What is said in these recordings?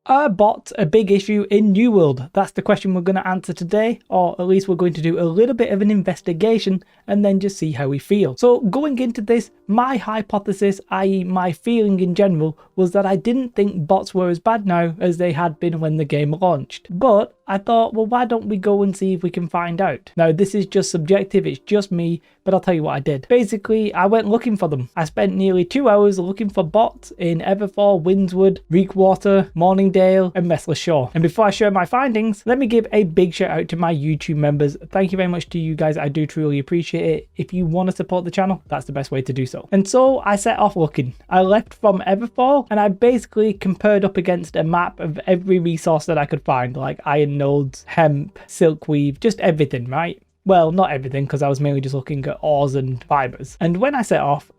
Are bots a big issue in New World? That's the question we're going to answer today, or at least we're going to do a little bit of an investigation and then just see how we feel. So going into this, my hypothesis, i.e. my feeling in general, was that I didn't think bots were as bad now as they had been when the game launched. But I thought, well, why don't we go and see if we can find out? Now, this is just subjective, it's just me, but I'll tell you what I did. Basically, I went looking for them. I spent nearly 2 hours looking for bots in Everfall, Windswood, Reekwater, Morningdale, and Restless Shore. And before I share my findings, let me give a big shout out to my YouTube members. Thank you very much to you guys. I do truly appreciate it. If you want to support the channel, that's the best way to do so. And so I set off looking. I left from Everfall and I basically compared up against a map of every resource that I could find, like iron nodes, hemp, silkweave, just everything, right? Well, not everything, because I was mainly just looking at ores and fibers. And when I set off,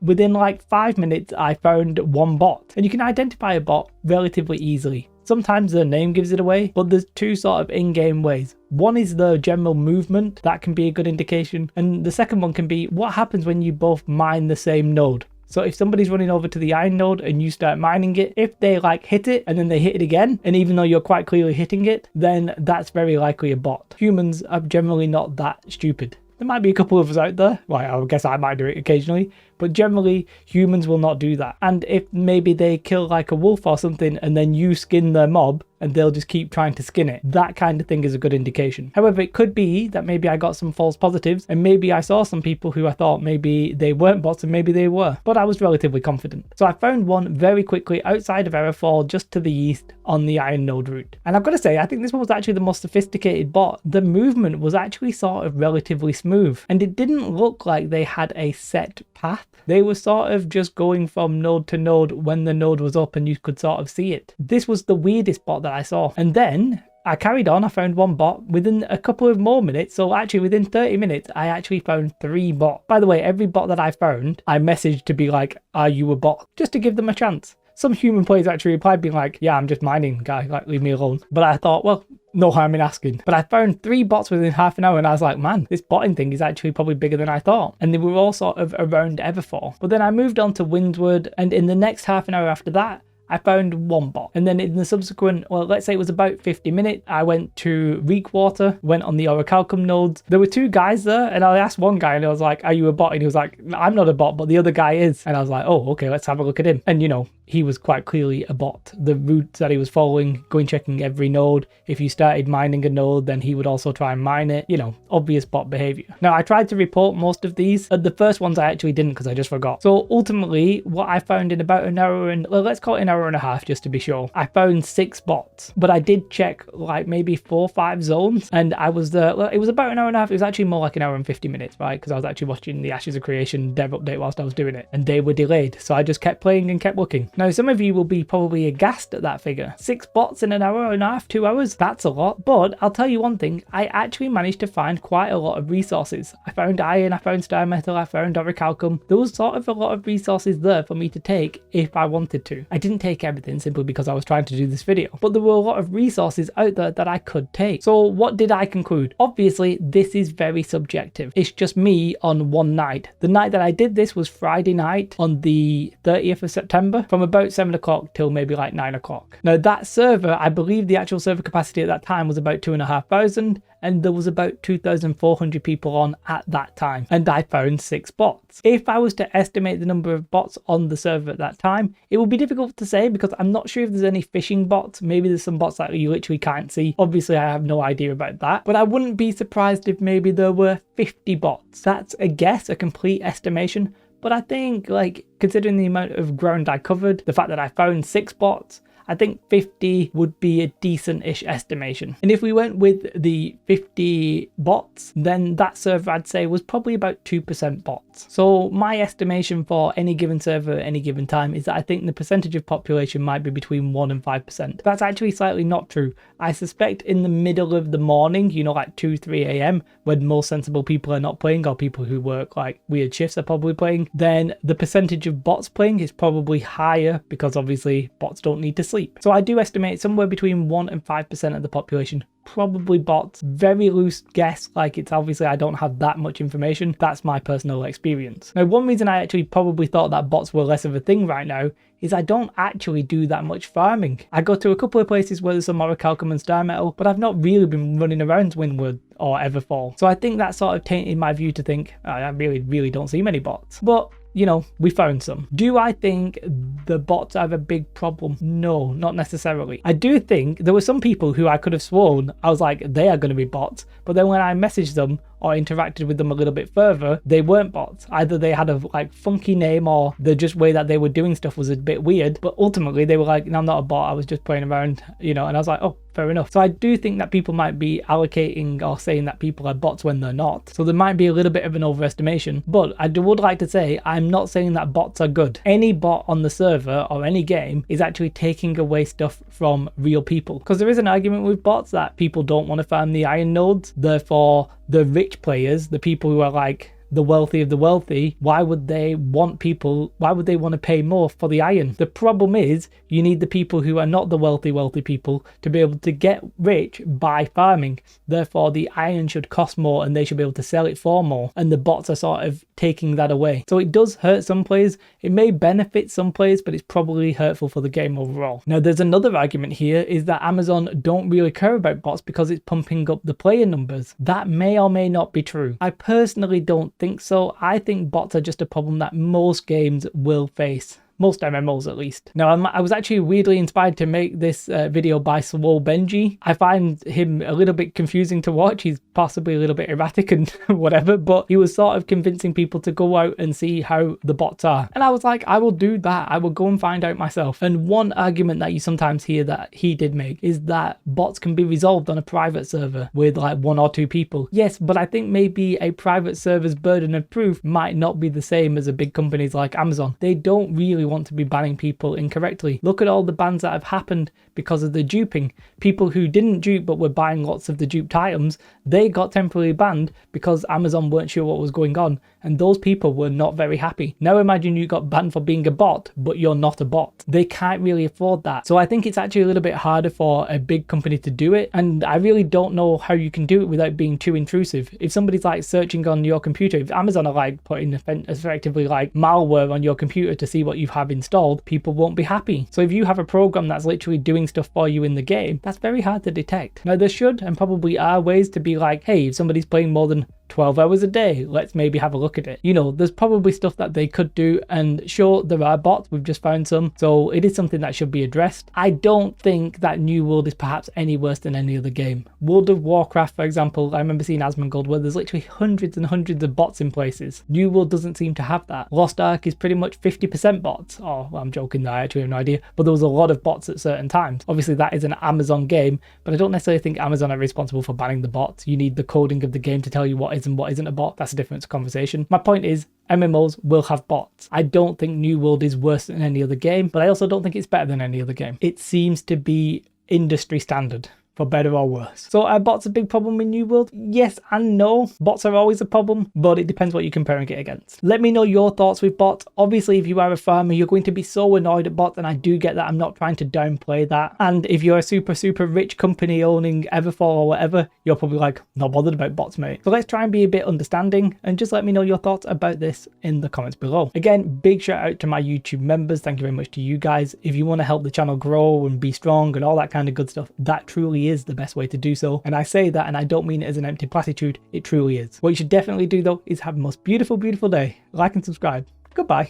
within like 5 minutes, I found one bot. And you can identify a bot relatively easily. Sometimes the name gives it away, but there's two sort of in-game ways. One is the general movement, that can be a good indication. And the second one can be what happens when you both mine the same node. So if somebody's running over to the iron node and you start mining it, if they like hit it and then they hit it again, and even though you're quite clearly hitting it, then that's very likely a bot. Humans are generally not that stupid. There might be a couple of us out there, well, I guess I might do it occasionally, but generally humans will not do that. And if maybe they kill like a wolf or something and then you skin their mob and they'll just keep trying to skin it, that kind of thing is a good indication. However, it could be that maybe I got some false positives and maybe I saw some people who I thought maybe they weren't bots and maybe they were, but I was relatively confident. So I found one very quickly outside of Everfall, just to the east on the iron node route. And I've got to say, I think this one was actually the most sophisticated bot. The movement was actually sort of relatively smooth and it didn't look like they had a set path. They were sort of just going from node to node when the node was up and you could sort of see it. This was the weirdest bot that I saw. And then I carried on, I found one bot within a couple of more minutes. So actually within 30 minutes, I actually found 3 bots. By the way, every bot that I found, I messaged to be like, are you a bot? Just to give them a chance. Some human players actually replied being like, yeah, I'm just mining, guy, like leave me alone. But I thought, well, no harm in asking. But I found 3 bots within half an hour and I was like, man, this botting thing is actually probably bigger than I thought. And they were all sort of around Everfall. But then I moved on to Windswood and in the next half an hour after that, I found 1 bot. And then in the subsequent, well, let's say it was about 50 minutes, I went to Reekwater, went on the Orichalcum nodes. There were 2 guys there and I asked one guy and I was like, are you a bot? And he was like, I'm not a bot, but the other guy is. And I was like, oh, okay, let's have a look at him. And you know, he was quite clearly a bot. The route that he was following, going checking every node. If you started mining a node, then he would also try and mine it. You know, obvious bot behavior. Now, I tried to report most of these. The first ones I actually didn't because I just forgot. So ultimately, what I found in about an hour and, well, let's call it an hour and a half just to be sure. I found 6 bots, but I did check like maybe 4 or 5 zones and I was there. Well, it was about an hour and a half. It was actually more like an hour and 50 minutes, right? Because I was actually watching the Ashes of Creation dev update whilst I was doing it and they were delayed. So I just kept playing and kept looking. Now, some of you will be probably aghast at that figure. 6 bots in an hour and a half, 2 hours, that's a lot. But I'll tell you one thing, I actually managed to find quite a lot of resources. I found iron, I found star metal, I found orichalcum. There was sort of a lot of resources there for me to take if I wanted to. I didn't take everything simply because I was trying to do this video, but there were a lot of resources out there that I could take. So what did I conclude? Obviously, this is very subjective. It's just me on one night. The night that I did this was Friday night on the 30th of September from about 7 o'clock till maybe like 9 o'clock. Now that server, I believe the actual server capacity at that time was about 2,500 and there was about 2,400 people on at that time and I found 6 bots. If I was to estimate the number of bots on the server at that time, it would be difficult to say because I'm not sure if there's any phishing bots. Maybe there's some bots that you literally can't see. Obviously I have no idea about that, but I wouldn't be surprised if maybe there were 50 bots. That's a guess, a complete estimation. But I think, like, considering the amount of ground I covered, the fact that I found 6 bots, I think 50 would be a decent-ish estimation. And if we went with the 50 bots, then that server I'd say was probably about 2% bots. So my estimation for any given server at any given time is that I think the percentage of population might be between 1 and 5%. That's actually slightly not true. I suspect in the middle of the morning, you know, like 2, 3 a.m, when most sensible people are not playing or people who work like weird shifts are probably playing, then the percentage of bots playing is probably higher because obviously bots don't need to sleep. So I do estimate somewhere between 1 and 5% of the population probably bots. Very loose guess, like it's obviously I don't have that much information. That's my personal experience. Now, one reason I actually probably thought that bots were less of a thing right now is I don't actually do that much farming. I go to a couple of places where there's some Orichalcum and Star Metal, but I've not really been running around Windward or Everfall. So I think that sort of tainted my view to think, I really don't see many bots. But you know, we found some. Do I think the bots have a big problem? No, not necessarily. I do think there were some people who I could have sworn I was like, they are going to be bots. But then when I messaged them or interacted with them a little bit further, they weren't bots. Either they had a like funky name or the just way that they were doing stuff was a bit weird. But ultimately they were like, no, I'm not a bot. I was just playing around, you know, and I was like, oh, fair enough. So I do think that people might be allocating or saying that people are bots when they're not. So there might be a little bit of an overestimation. But I would like to say, I'm not saying that bots are good. Any bot on the server or any game is actually taking away stuff from real people. Because there is an argument with bots that people don't want to farm the iron nodes. Therefore, the rich players, the people who are like the wealthy of the wealthy, why would they want to pay more for the iron? The problem is you need the people who are not the wealthy people to be able to get rich by farming. Therefore, the iron should cost more and they should be able to sell it for more. And the bots are sort of taking that away. So it does hurt some players. It may benefit some players, but it's probably hurtful for the game overall. Now, there's another argument here is that Amazon don't really care about bots because it's pumping up the player numbers. That may or may not be true. I personally don't think so. I think bots are just a problem that most games will face. Most MMOs at least. Now, I was actually weirdly inspired to make this video by Swole Benji. I find him a little bit confusing to watch. He's possibly a little bit erratic and whatever, but he was sort of convincing people to go out and see how the bots are. And I was like, I will do that. I will go and find out myself. And one argument that you sometimes hear that he did make is that bots can be resolved on a private server with like 1 or 2 people. Yes, but I think maybe a private server's burden of proof might not be the same as a big companies like Amazon. They don't really want to be banning people incorrectly. Look at all the bans that have happened because of the duping. People who didn't dupe but were buying lots of the duped items, they got temporarily banned because Amazon weren't sure what was going on, and those people were not very happy. Now imagine you got banned for being a bot, but you're not a bot. They can't really afford that. So I think it's actually a little bit harder for a big company to do it, and I really don't know how you can do it without being too intrusive. If somebody's like searching on your computer, if Amazon are like putting effectively like malware on your computer to see what you have installed, people won't be happy. So if you have a program that's literally doing stuff for you in the game, that's very hard to detect. Now there should and probably are ways to be like, hey, if somebody's playing more than 12 hours a day, let's maybe have a look at it. You know, there's probably stuff that they could do, and sure, there are bots, we've just found some, so it is something that should be addressed. I don't think that New World is perhaps any worse than any other game. World of Warcraft, for example, I remember seeing Asmongold where there's literally hundreds and hundreds of bots in places. New World doesn't seem to have that. Lost Ark is pretty much 50% bots. Oh, well, I'm joking there, I actually have no idea, but there was a lot of bots at certain times. Obviously that is an Amazon game, but I don't necessarily think Amazon are responsible for banning the bots. You need the coding of the game to tell you what is and what isn't a bot. That's a different conversation. My point is, MMOs will have bots. I don't think New World is worse than any other game, but I also don't think it's better than any other game. It seems to be industry standard, for better or worse. So are bots a big problem in New World? Yes and no. Bots are always a problem, but it depends what you're comparing it against. Let me know your thoughts with bots. Obviously, if you are a farmer, you're going to be so annoyed at bots, and I do get that. I'm not trying to downplay that. And if you're a super rich company owning Everfall or whatever, you're probably like, not bothered about bots, mate. So let's try and be a bit understanding, and just let me know your thoughts about this in the comments below. Again, big shout out to my YouTube members. Thank you very much to you guys. If you want to help the channel grow and be strong and all that kind of good stuff, that truly is the best way to do so. And I say that and I don't mean it as an empty platitude, it truly is. What you should definitely do though is have the most beautiful day. Like and subscribe. Goodbye.